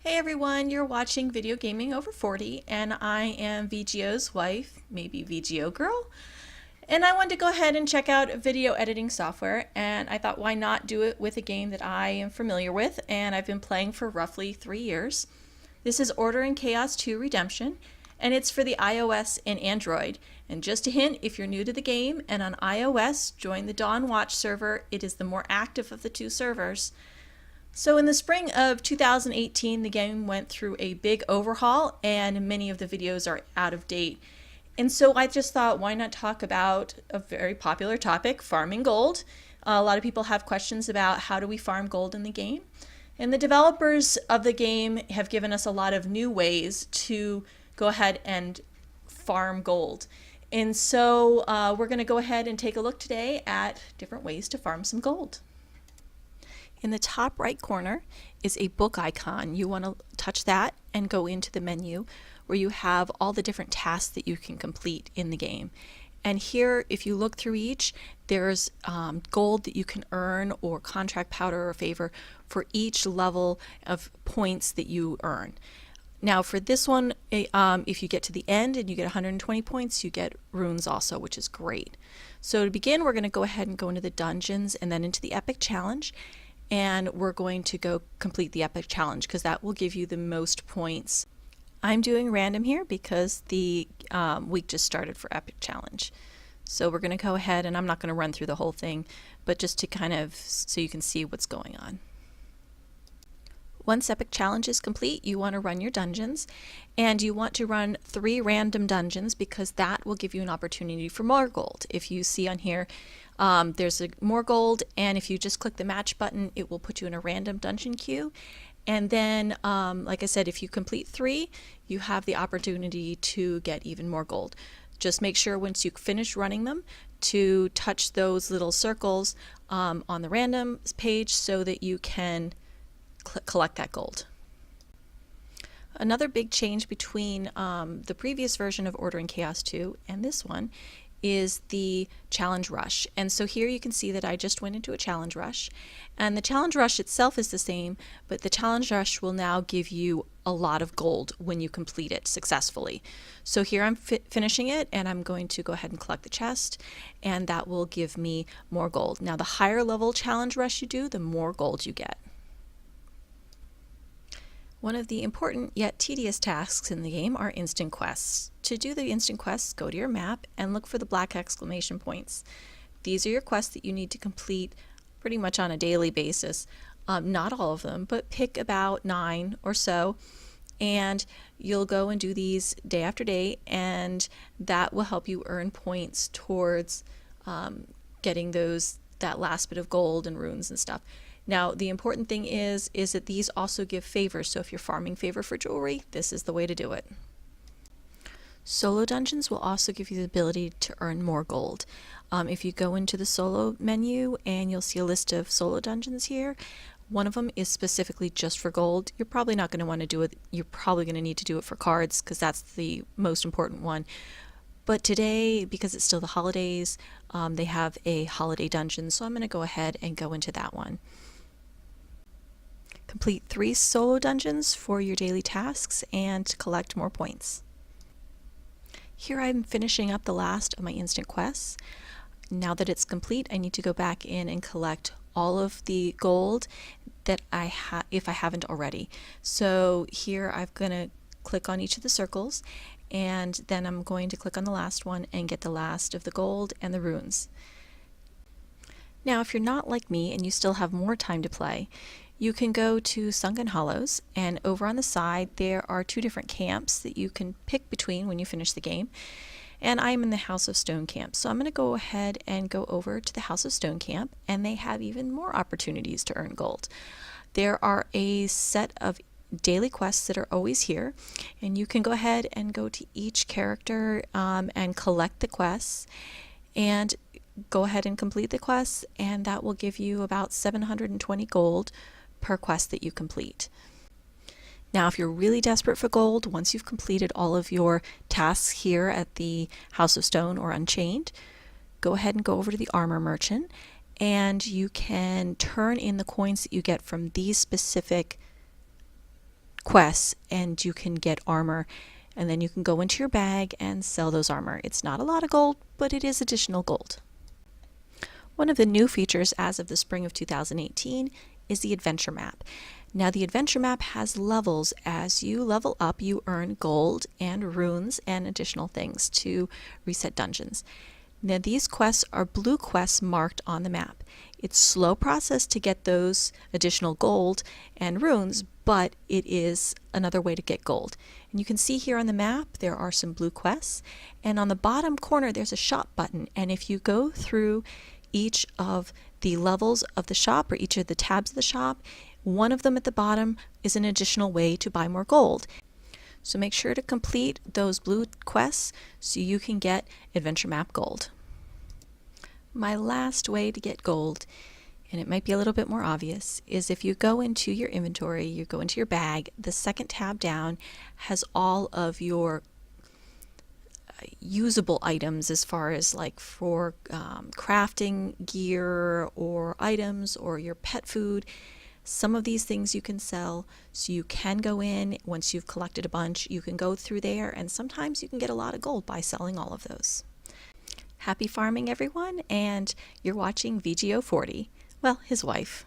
Hey everyone, you're watching Video Gaming Over 40 and I am VGO's wife, maybe VGO girl. And I wanted to go ahead and check out video editing software, and I thought why not do it with a game that I am familiar with and I've been playing for roughly 3 years. This is OaC2 Redemption, and it's for the iOS and Android. And just a hint, if you're new to the game and on iOS, join the Dawn Watch server. It is the more active of the two servers. So in the spring of 2018, the game went through a big overhaul and many of the videos are out of date. And so I just thought, why not talk about a very popular topic, farming gold. A lot of people have questions about how do we farm gold in the game. And the developers of the game have given us a lot of new ways to go ahead and farm gold. And so we're going to go ahead and take a look today at different ways to farm some gold. In the top right corner is a book icon. You want to touch that and go into the menu where you have all the different tasks that you can complete in the game. And here, if you look through each, there's gold that you can earn or contract powder or favor for each level of points that you earn. Now for this one, if you get to the end and you get 120 points, you get runes also, which is great. So to begin, we're going to go ahead and go into the dungeons and then into the epic challenge. And we're going to go complete the epic challenge because that will give you the most points. I'm doing random here because the week just started for epic challenge. So we're going to go ahead, and I'm not going to run through the whole thing, but just to kind of so you can see what's going on. Once epic challenge is complete, you want to run your dungeons, and you want to run 3 random dungeons because that will give you an opportunity for more gold. If you see on here, there's more gold, and if you just click the match button, it will put you in a random dungeon queue. And then, like I said, if you complete 3, you have the opportunity to get even more gold. Just make sure once you finish running them to touch those little circles on the random page so that you can collect that gold. Another big change between the previous version of OaC2 and this one is the challenge rush. And so here you can see that I just went into a challenge rush, and the challenge rush itself is the same, but the challenge rush will now give you a lot of gold when you complete it successfully. So here I'm finishing it, and I'm going to go ahead and collect the chest, and that will give me more gold. Now the higher level challenge rush you do, the more gold you get. One of the important yet tedious tasks in the game are instant quests. To do the instant quests, go to your map and look for the black exclamation points. These are your quests that you need to complete pretty much on a daily basis. Not all of them, but pick about 9 or so, and you'll go and do these day after day, and that will help you earn points towards getting that last bit of gold and runes and stuff. Now, the important thing is that these also give favors. So if you're farming favor for jewelry, this is the way to do it. Solo dungeons will also give you the ability to earn more gold. If you go into the solo menu and you'll see a list of solo dungeons here, one of them is specifically just for gold. You're probably not going to want to do it. You're probably going to need to do it for cards because that's the most important one. But today, because it's still the holidays, they have a holiday dungeon, so I'm going to go ahead and go into that one. Complete 3 solo dungeons for your daily tasks and collect more points. Here I'm finishing up the last of my instant quests. Now that it's complete, I need to go back in and collect all of the gold that I have, if I haven't already. So here I'm going to click on each of the circles, and then I'm going to click on the last one and get the last of the gold and the runes. Now, if you're not like me and you still have more time to play, you can go to Sunken Hollows, and over on the side there are 2 different camps that you can pick between when you finish the game. And I'm in the House of Stone camp, so I'm going to go ahead and go over to the House of Stone camp, and they have even more opportunities to earn gold. There are a set of daily quests that are always here, and you can go ahead and go to each character and collect the quests, and go ahead and complete the quests, and that will give you about 720 gold per quest that you complete. Now, if you're really desperate for gold, once you've completed all of your tasks here at the House of Stone or Unchained, go ahead and go over to the Armor Merchant, and you can turn in the coins that you get from these specific quests and you can get armor, and then you can go into your bag and sell those armor. It's not a lot of gold, but it is additional gold. One of the new features as of the spring of 2018 is the adventure map. Now the adventure map has levels. As you level up, you earn gold and runes and additional things to reset dungeons. Now these quests are blue quests marked on the map. It's a slow process to get those additional gold and runes, but it is another way to get gold. And you can see here on the map there are some blue quests, and on the bottom corner there's a shop button, and if you go through each of the levels of the shop or each of the tabs of the shop, one of them at the bottom is an additional way to buy more gold. So make sure to complete those blue quests so you can get adventure map gold. My last way to get gold, and it might be a little bit more obvious, is if you go into your inventory, you go into your bag, the second tab down has all of your usable items as far as like for crafting gear or items or your pet food. Some of these things you can sell, so you can go in once you've collected a bunch, you can go through there, and sometimes you can get a lot of gold by selling all of those. Happy farming everyone, and you're watching VGO40, well, his wife.